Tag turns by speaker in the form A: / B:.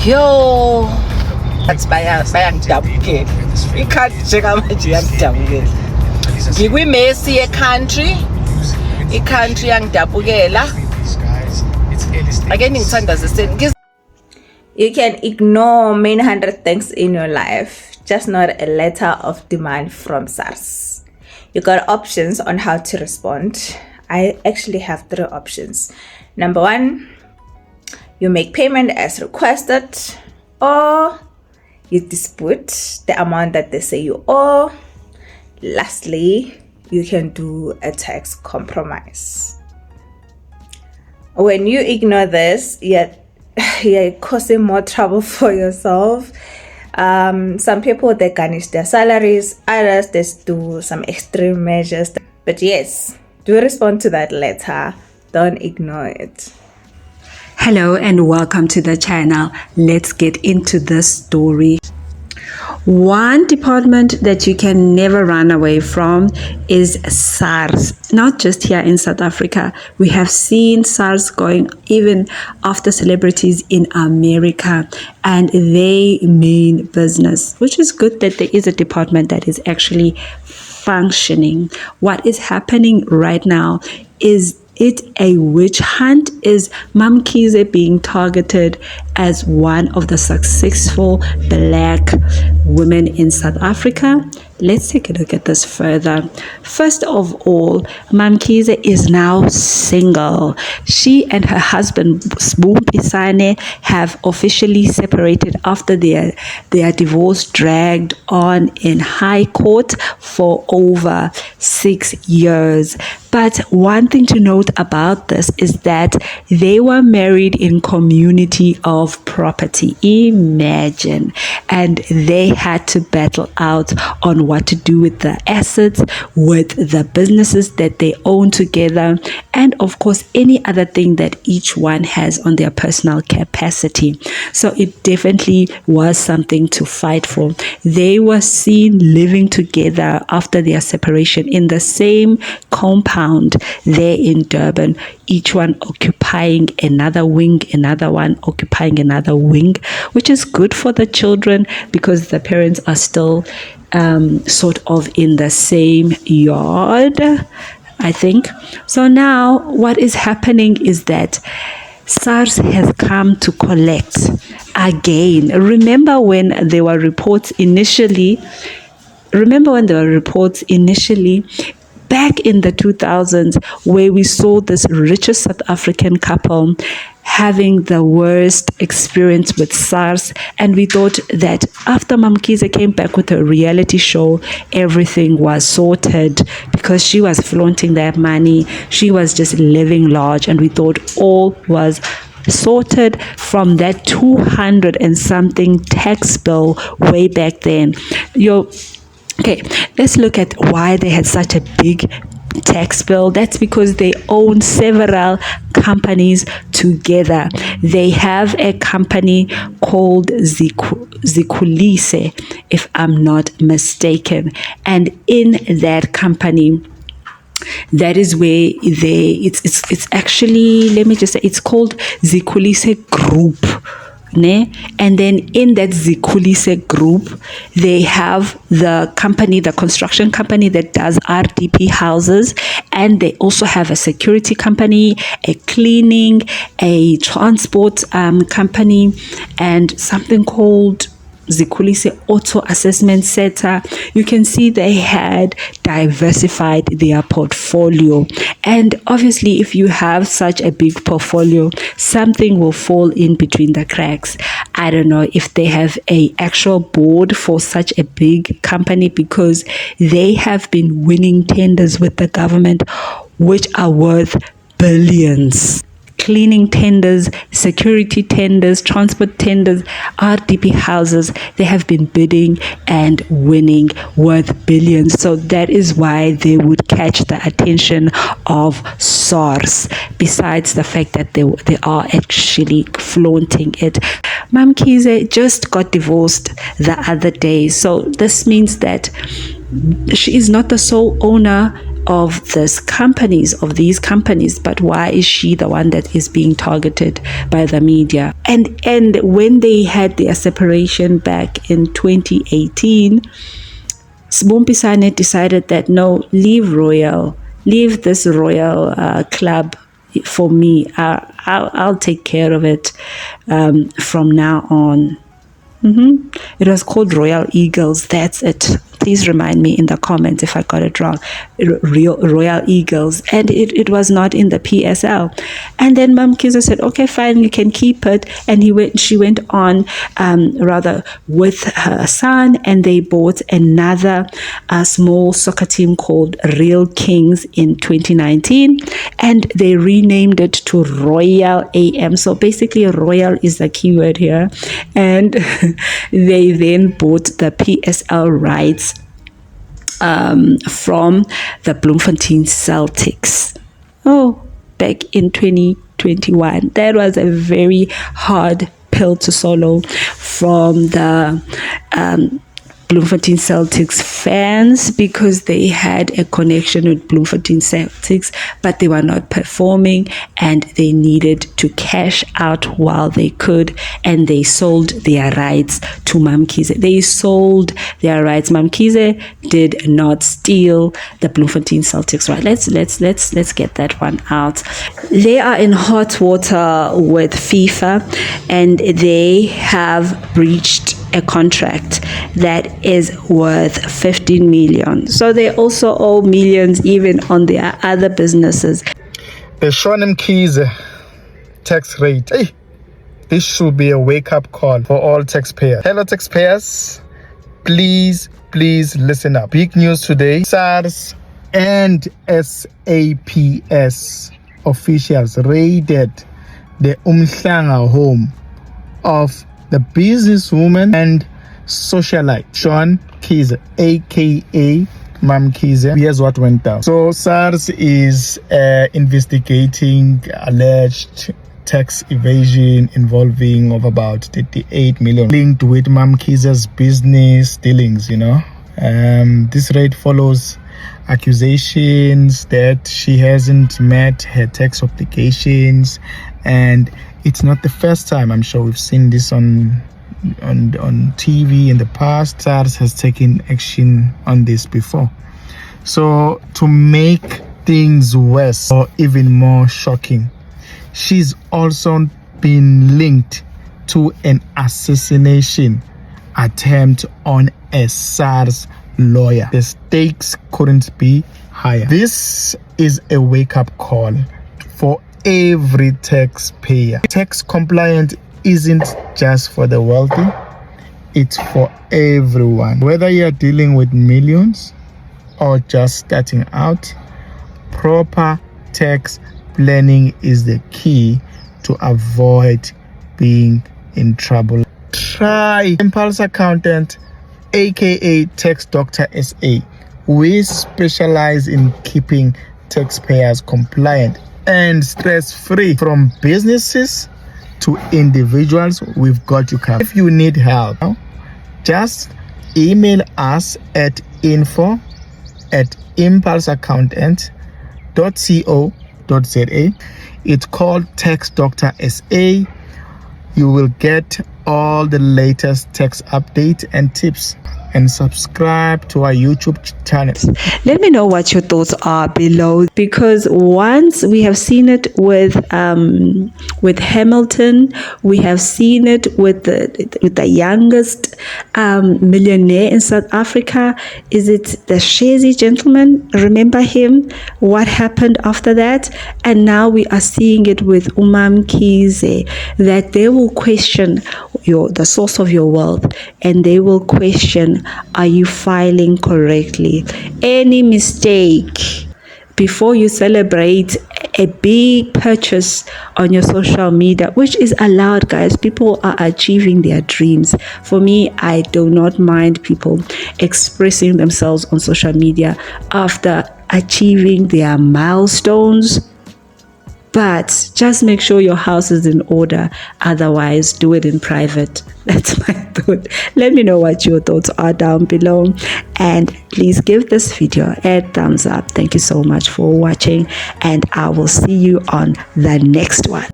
A: Yo, that's bayangidabukela. Ikhadi njengamanje yangidabukela. Ngikwimesi ye-country. I-country yangidabukela. Ake ngithandazise.
B: You can ignore many hundred things in your life, just not a letter of demand from SARS. You got options on how to respond. I actually have 3 options. Number 1, you make payment as requested, or you dispute the amount that they say you owe. Lastly, you can do a tax compromise. When you ignore this, you're causing more trouble for yourself. Some people, they garnish their salaries, others they do some extreme measures. But yes, do respond to that letter. Don't ignore it.
C: Hello and welcome to the channel. Let's get into this story. One department that you can never run away from is SARS. Not just here in South Africa. We have seen SARS going even after celebrities in America, and they mean business, which is good that there is a department that is actually functioning. What is happening right now is it a witch hunt? Is MaMKhize being targeted as one of the successful black women in South Africa? Let's take a look at this further. First of all, MaMKhize is now single. She and her husband Sbu Mpisane have officially separated after their divorce dragged on in high court for over 6 years. But one thing to note about this is that they were married in community of property. Imagine. And they had to battle out on what to do with the assets, with the businesses that they own together, and of course any other thing that each one has on their personal capacity. So it definitely was something to fight for. They were seen living together after their separation in the same compound there in Durban, each one occupying another wing, another one occupying another wing, which is good for the children because the parents are still sort of in the same yard, I think. So now what is happening is that SARS has come to collect again. Remember when there were reports initially back in the 2000s, where we saw this richest South African couple having the worst experience with SARS, and we thought that after MaMKhize came back with a reality show, everything was sorted because she was flaunting that money, she was just living large, and we thought all was sorted from that 200 and something tax bill way back then. Okay, let's look at why they had such a big tax bill. That's because they own several companies together. They have a company called Zikulise, if I'm not mistaken, and in that company, that is where it's actually, let me just say, it's called Zikulise Group. And then in that Zikulise group, they have the company, the construction company that does RDP houses, and they also have a security company, a cleaning, a transport company, and something called Zikulise Auto Assessment Center. You can see they had diversified their portfolio, and obviously if you have such a big portfolio, something will fall in between the cracks. I don't know if they have a actual board for such a big company, because they have been winning tenders with the government which are worth billions. Cleaning tenders, security tenders, transport tenders, RDP houses, they have been bidding and winning worth billions. So that is why they would catch the attention of SARS, besides the fact that they are actually flaunting it. MaMKhize just got divorced the other day, so this means that she is not the sole owner of these companies, but why is she the one that is being targeted by the media? And when they had their separation back in 2018, Sbu Mpisane decided that no, leave this royal club for me. I'll take care of it from now on. It was called Royal Eagles. That's it. Please remind me in the comments if I got it wrong. Royal Eagles. And it was not in the PSL. And then MaMKhize said, okay, fine, you can keep it. And she went on with her son, and they bought another small soccer team called Real Kings in 2019. And they renamed it to Royal AM. So basically Royal is the keyword here. And they then bought the PSL rights from the Bloemfontein Celtics. Back in 2021. That was a very hard pill to swallow from the Bloemfontein Celtics fans, because they had a connection with Bloemfontein Celtics, but they were not performing and they needed to cash out while they could, and they sold their rights to MaMKhize. They sold their rights. MaMKhize did not steal the Bloemfontein Celtics right. Let's get that one out. They are in hot water with FIFA, and they have breached a contract that is worth 15 million. So they also owe millions even on their other businesses.
D: The Shauwn Mkhize tax rate. Hey, this should be a wake-up call for all taxpayers. Hello taxpayers, please listen up. Big news today. SARS and SAPS officials raided the Umhlanga home of the businesswoman and socialite Shauwn Mkhize, aka MaMKhize. Here's what went down. So SARS is investigating alleged tax evasion involving of about 38 million linked with MaMKhize's business dealings. This raid follows accusations that she hasn't met her tax obligations, and it's not the first time. I'm sure we've seen this on TV in the past. SARS has taken action on this before. So to make things worse or even more shocking, she's also been linked to an assassination attempt on a SARS lawyer. The stakes couldn't be higher. This is a wake-up call for every taxpayer. Tax compliance isn't just for the wealthy, it's for everyone. Whether you're dealing with millions or just starting out, proper tax planning is the key to avoid being in trouble. Try Impulse Accountant, aka Tax Doctor SA. We specialize in keeping taxpayers compliant and stress-free. From businesses to individuals, we've got you covered. If you need help, just email us at info@impulseaccountant.co.za. It's called Tax Doctor SA. You will get all the latest tax updates and tips. And subscribe to our YouTube channel.
C: Let me know what your thoughts are below, because once we have seen it with Hamilton, we have seen it with the youngest millionaire in South Africa. Is it the Shezi gentleman? Remember him? What happened after that? And now we are seeing it with MaMKhize, that they will question the source of your wealth, and they will question, are you filing correctly? Any mistake before you celebrate a big purchase on your social media, which is allowed, guys. People are achieving their dreams. For me, I do not mind people expressing themselves on social media after achieving their milestones. But just make sure your house is in order. Otherwise, do it in private. That's my thought. Let me know what your thoughts are down below. And please give this video a thumbs up. Thank you so much for watching. And I will see you on the next one.